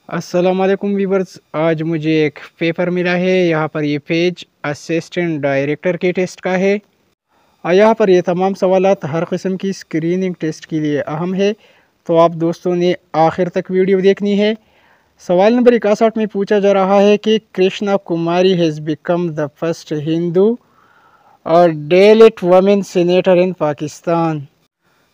अस्सलाम वालेकुम व्यूवर्स। आज मुझे एक पेपर मिला है। यहाँ पर ये पेज असिस्टेंट डायरेक्टर के टेस्ट का है और यहाँ पर ये तमाम सवालात हर किस्म की स्क्रीनिंग टेस्ट के लिए अहम है, तो आप दोस्तों ने आखिर तक वीडियो देखनी है। सवाल नंबर 61 में पूछा जा रहा है कि Krishna Kumari has become the first Hindu और Dalit women senator in Pakistan.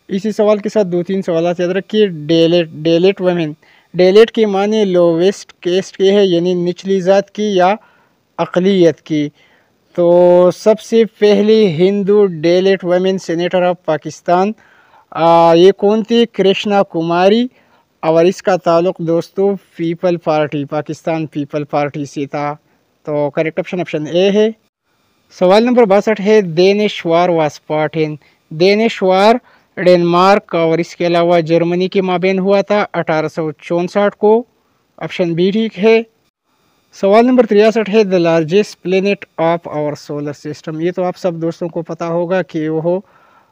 इसी सवाल के साथ दो तीन सवाल याद रखिए। डेलिट वमेन, डेलिट के माने लोवेस्ट केस्ट के है, यानी निचली ज़ात की या अक़लियत की। तो सबसे पहली Hindu delete women senator of Pakistan ये कौन थी? कृष्णा कुमारी। और इसका ताल्लुक़ दोस्तों people party, Pakistan people party से था। तो करेक्ट ऑप्शन ए है। सवाल नंबर 62 है Danish war was fought in. Danish war Denmark और इसके अलावा जर्मनी के माबेन हुआ था 1864 को। ऑप्शन बी ठीक है। सवाल नंबर 63 है the largest planet of our solar system. ये तो आप सब दोस्तों को पता होगा कि वो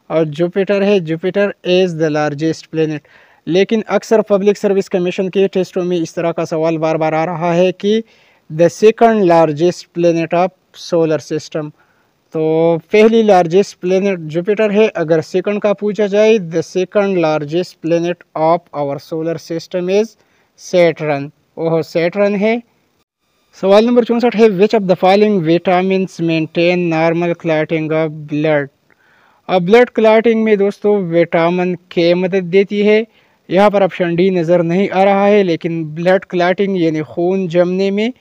जुपिटर है। Jupiter is the largest planet. लेकिन अक्सर पब्लिक सर्विस कमीशन के टेस्टों में इस तरह का सवाल बार बार आ रहा है कि the second largest planet of solar system. तो पहली लार्जेस्ट प्लेनेट जुपिटर है। अगर सेकंड का पूछा जाए, the second largest planet of our solar system is Saturn, वह सैटर्न है। सवाल नंबर 64 है which of the following vitamins maintain normal clotting of blood. अब ब्लड क्लॉटिंग में दोस्तों विटामिन के मदद देती है। यहाँ पर ऑप्शन डी नज़र नहीं आ रहा है, लेकिन ब्लड क्लॉटिंग यानी खून जमने में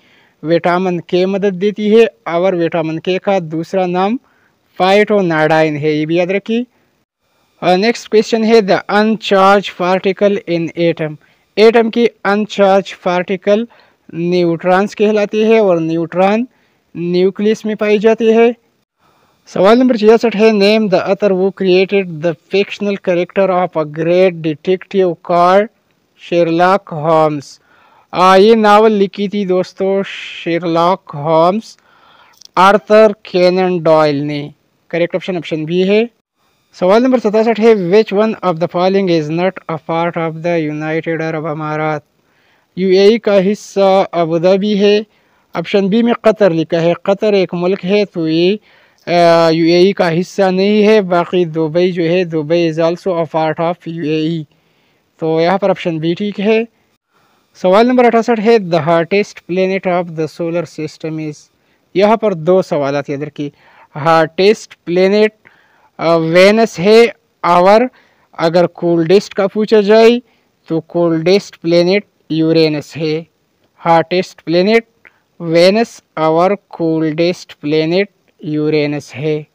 विटामिन के मदद देती है। और विटामिन के का दूसरा नाम फाइटोनाडाइन है, ये भी याद रखिए। नेक्स्ट क्वेश्चन है the अनचार्ज particle in atom. Atom की अनचार्ज पार्टिकल न्यूट्रॉन्स कहलाती है और न्यूट्रॉन न्यूक्लियस में पाई जाती है। सवाल नंबर 66 है name the author who created the fictional character of a great detective called Sherlock Holmes. ये नावल लिखी थी दोस्तों Sherlock Holmes Arthur Conan Doyle ने। करेक्ट ऑप्शन बी है। सवाल नंबर 67 है which one of the following is not a part of the United Arab Emirates. UAE का हिस्सा अबू धाबी है। ऑप्शन बी में कतर लिखा है। कतर एक मुल्क है, तो ये यूएई का हिस्सा नहीं है। बाकी दुबई जो है, Dubai is also a part of UAE. तो यहाँ पर ऑप्शन बी ठीक है। सवाल नंबर 68 है the heartiest planet of the solar system is. यहाँ पर दो सवाल याद रखिए। हार्टेस्ट प्लेनेट वेनस है, और अगर कोल्डेस्ट का पूछा जाए तो कोल्डेस्ट प्लेनेट यूरेनस है। हार्टेस्ट प्लेनेट वेनस और कोल्डेस्ट प्लेनेट यूरेनस है।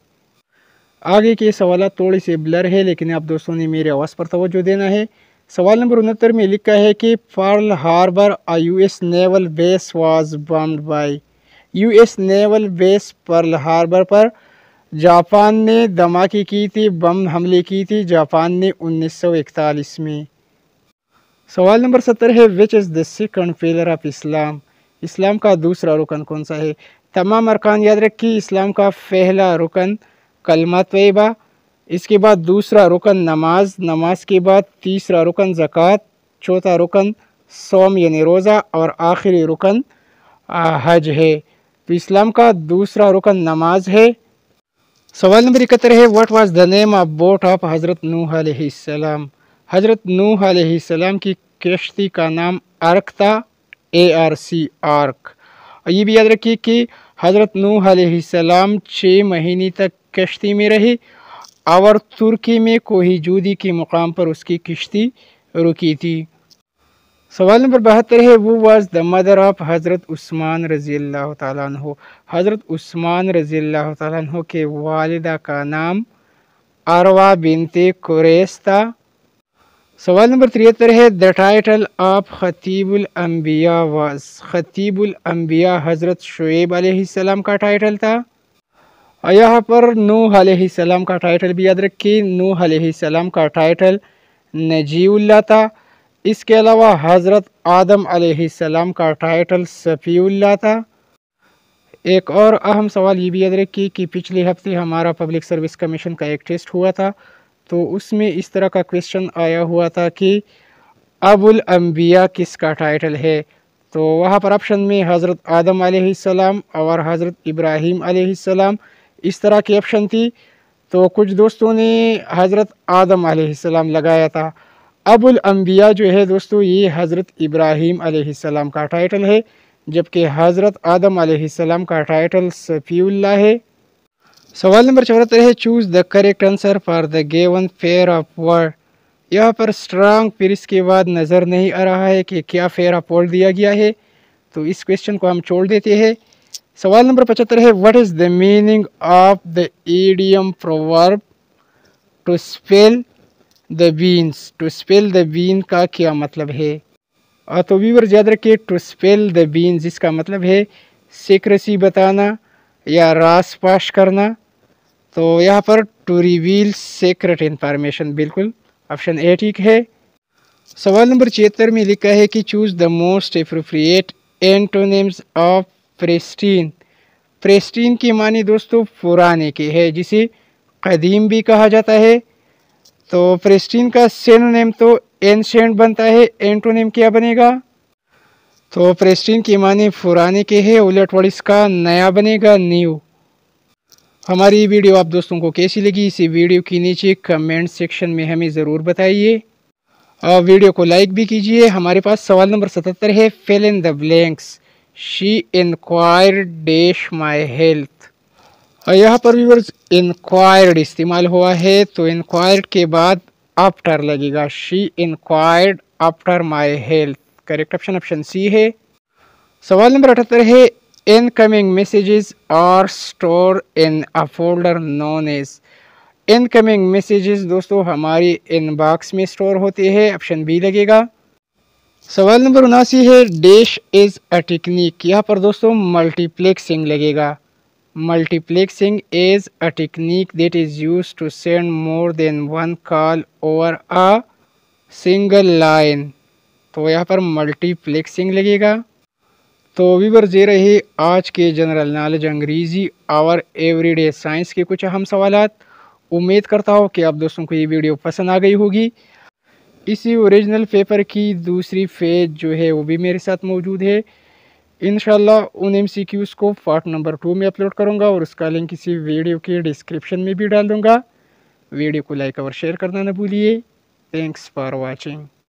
आगे के सवाल थोड़ी से ब्लर है, लेकिन आप दोस्तों ने मेरे आवाज़ पर तवज्जो देना है। सवाल नंबर 69 में लिखा है कि Pearl Harbor a US naval base was bombed by. US naval base Pearl Harbor पर जापान ने धमाके की थी, बम हमले की थी जापान ने 1941 में। सवाल नंबर 70 है which is the second pillar of Islam. इस्लाम का दूसरा रुकन कौन सा है? तमाम अरकान याद रखिए। इस्लाम का पहला रुकन कलमा तैयबा, इसके बाद दूसरा रुकन नमाज, नमाज के बाद तीसरा रुकन ज़कात, चौथा रुकन सौम यानी रोज़ा और आखिरी रुकन हज है। तो इस्लाम का दूसरा रुकन नमाज है। सवाल नंबर 71 है what was the name of boat of हज़रत नूह अलैहिस्सलाम। हज़रत नूह अलैहिस्सलाम की कश्ती का नाम आर्क था, ARC आर्क। ये भी याद रखिए कि हज़रत नूह अलैहिस्सलाम 6 महीने तक कश्ती में रहे और तुर्की में कोहिजूदी के मुकाम पर उसकी किश्ती रुकी थी। सवाल नंबर 72 है वो वाज द मदर ऑफ हज़रत उस्मान रज़ी अल्लाह ताला अन्हु। हज़रत उस्मान रज़ी अल्लाह ताला अन्हु के वालिदा का नाम अरवा बिनते कुरैश था। सवाल नंबर 73 है द टाइटल ऑफ खतीबुल अंबिया वाज। खतीबुल अंबिया हज़रत शुएब अलैहिस्सलाम का टाइटल था। और यहाँ पर नूह अलैहिस्सलाम का टाइटल भी याद रखिए। नूह अलैहिस्सलाम का टाइटल नजीउल्लाह था। इसके अलावा हज़रत आदम अलैहिस्सलाम का टाइटल सफ़ीउल्लाह था। एक और अहम सवाल ये भी याद रखिए कि पिछले हफ्ते हमारा पब्लिक सर्विस कमीशन का एक टेस्ट हुआ था, तो उसमें इस तरह का क्वेश्चन आया हुआ था कि अबुल अंबिया किसका टाइटल है? तो वहाँ पर ऑप्शन में हज़रत आदम अलैहिस्सलाम और हज़रत इब्राहीम अलैहिस्सलाम इस तरह की ऑप्शन थी। तो कुछ दोस्तों ने हज़रत आदम अलैहिस्सलाम लगाया था। अबुल अंबिया जो है दोस्तों ये हज़रत इब्राहीम अलैहिस्सलाम का टाइटल है, जबकि हज़रत आदम अलैहिस्सलाम का टाइटल सफ़ीउल्लाह है। सवाल नंबर 74 है, choose the correct answer for the given pair of word. यहाँ पर स्ट्रांग फिर इसके बाद नज़र नहीं आ रहा है कि क्या फेयर ऑफ वर्ड दिया गया है, तो इस क्वेश्चन को हम छोड़ देते हैं। सवाल नंबर 75 है, what is the meaning of the idiom proverb to spill the beans? To spill the bean का क्या मतलब है? तो व्यूअर्स याद रखिए, टू स्पेल द बीन्स इसका मतलब है सीक्रेसी बताना या राज पाश करना। तो यहाँ पर टू रिवील सीक्रेट इंफॉर्मेशन, बिल्कुल ऑप्शन ए ठीक है। सवाल नंबर 76 में लिखा है कि choose the most appropriate antonyms of Pristine. Pristine की मानी दोस्तों पुराने के है, जिसे कदीम भी कहा जाता है। तो प्रेस्टीन का सिनोनिम तो एंशिएंट बनता है, एंटोनिम क्या बनेगा? तो प्रेस्टीन की मानी पुराने के है, उलट वर्ड इसका नया बनेगा, न्यू। हमारी वीडियो आप दोस्तों को कैसी लगी, इसी वीडियो के नीचे कमेंट सेक्शन में हमें ज़रूर बताइए और वीडियो को लाइक भी कीजिए। हमारे पास सवाल नंबर 77 है, fill in the blanks. She inquired dash my health. और यहाँ पर व्यूअर्स इंक्वायर्ड इस्तेमाल हुआ है, तो इंक्वायर्ड के बाद आफ्टर लगेगा, she inquired after my health. Correct option option C है। सवाल नंबर 78 है, incoming messages are store in a folder known as. Incoming messages दोस्तों हमारी इनबॉक्स में स्टोर होते हैं, ऑप्शन बी लगेगा। सवाल नंबर 79 है, डैश इज़ अ टेक्निक। यहाँ पर दोस्तों मल्टीप्लेक्सिंग लगेगा। Multiplexing is a technique that is use to send more than one call over a single line. तो यहाँ पर मल्टीप्लेक्सिंग लगेगा। तो व्यूअर्स ये रहे आज के जनरल नॉलेज अंग्रेज़ी और एवरीडे साइंस के कुछ अहम सवालात। उम्मीद करता हूँ कि आप दोस्तों को ये वीडियो पसंद आ गई होगी। इसी ओरिजिनल पेपर की दूसरी पेज जो है वो भी मेरे साथ मौजूद है। इंशाल्लाह उन MCQs को पार्ट नंबर 2 में अपलोड करूँगा और उसका लिंक इसी वीडियो के डिस्क्रिप्शन में भी डाल दूँगा। वीडियो को लाइक और शेयर करना न भूलिए। Thanks for watching.